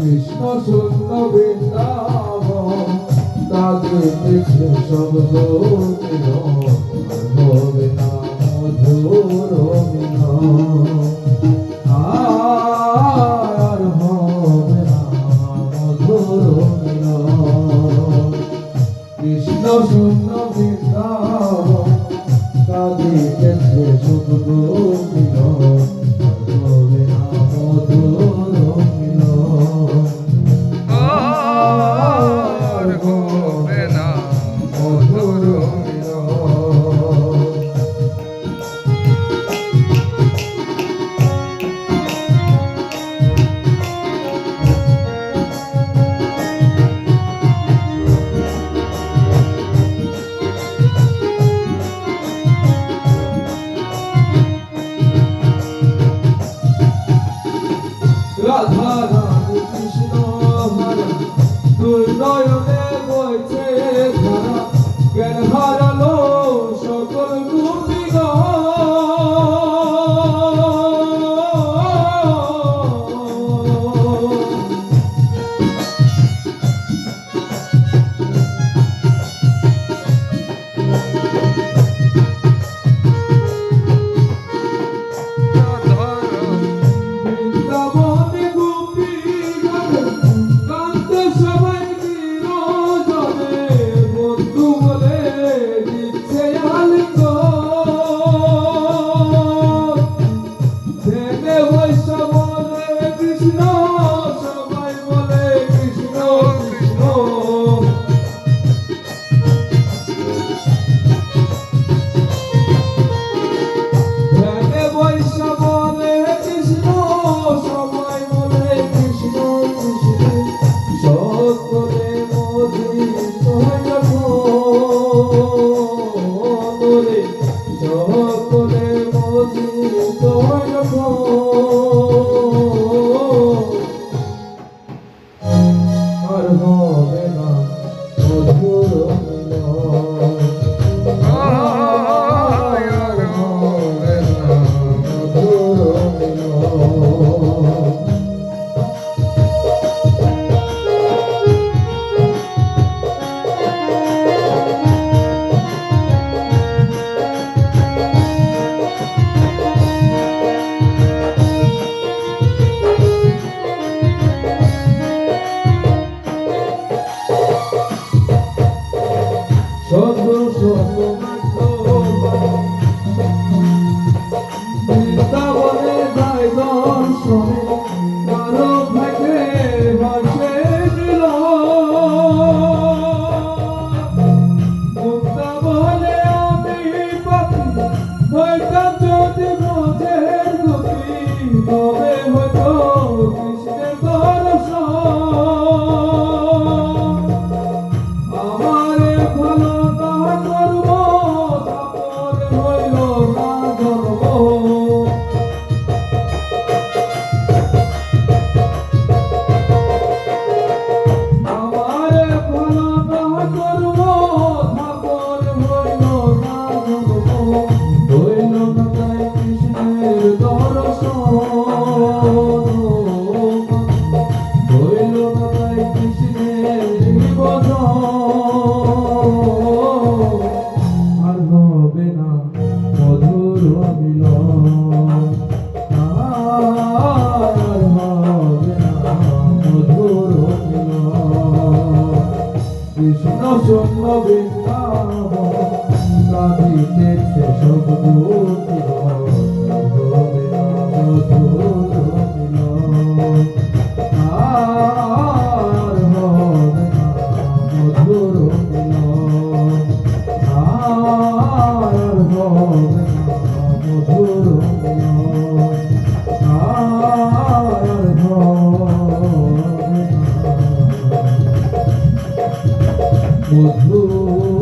কৃষ্ণ শূন্য বৃন্দাবন কাঁদিতেছে শব্দ মিলন আর হবে না মধুর মিলন আর হবে না মধুর মিলন কৃষ্ণ শূন্য বৃন্দাবন কাঁদিতেছে শব্দ মিলন হবে না মধুর মিলন আর হবে না মধুর মিলন। রাধা রাধা কৃষ্ণ হরে দুই নয়নে বইছে ধারা জ্ঞান হারালো সকল বৃন্দাবনে গোপীগণ কান্তে সবাই নিরজনে বন্ধু বলে দিচ্ছে আলিঙ্গন ধ্যানে বৈষ্ণব বলে কৃষ্ণ সবাই বলে কৃষ্ণ কৃষ্ণ ধ্যানে বৈষ্ণব বলে কৃষ্ণ সবাই বলে কৃষ্ণ কৃষ্ণ সকলে মোদিত হয় যখন রে সকলে মোদিত হয় যখন আর হবে না মধুর মিলন আর হবে না মধুর মিলন বৃন্দাবনে যায় দর্শনে কারো ভাগ্যে ভাসে দিল বৃন্দাবনে আমি পাপি হইতাম যদি ব্রজের গোপী তবে হয়তো কৃষ্ণের দর্শন আমারে ভালো না করব তারপর হইল না ধর্ম আমারে ভালো না করব তারপর হইল না ধর্ম হইল না তাই কৃষ্ণের দর্শন হইল না তাই কৃষ্ণের ভজন আর হবে না মধুর মিলন আর হবে না মধুর মিলন কৃষ্ণ শূন্য বৃন্দাবন কাঁদিতেছে শব্দ মিলন হবে না মধুর মিলন আর হবে না মধুর মিলন আর হবে না মধুর মিলন আর হবে না মধুর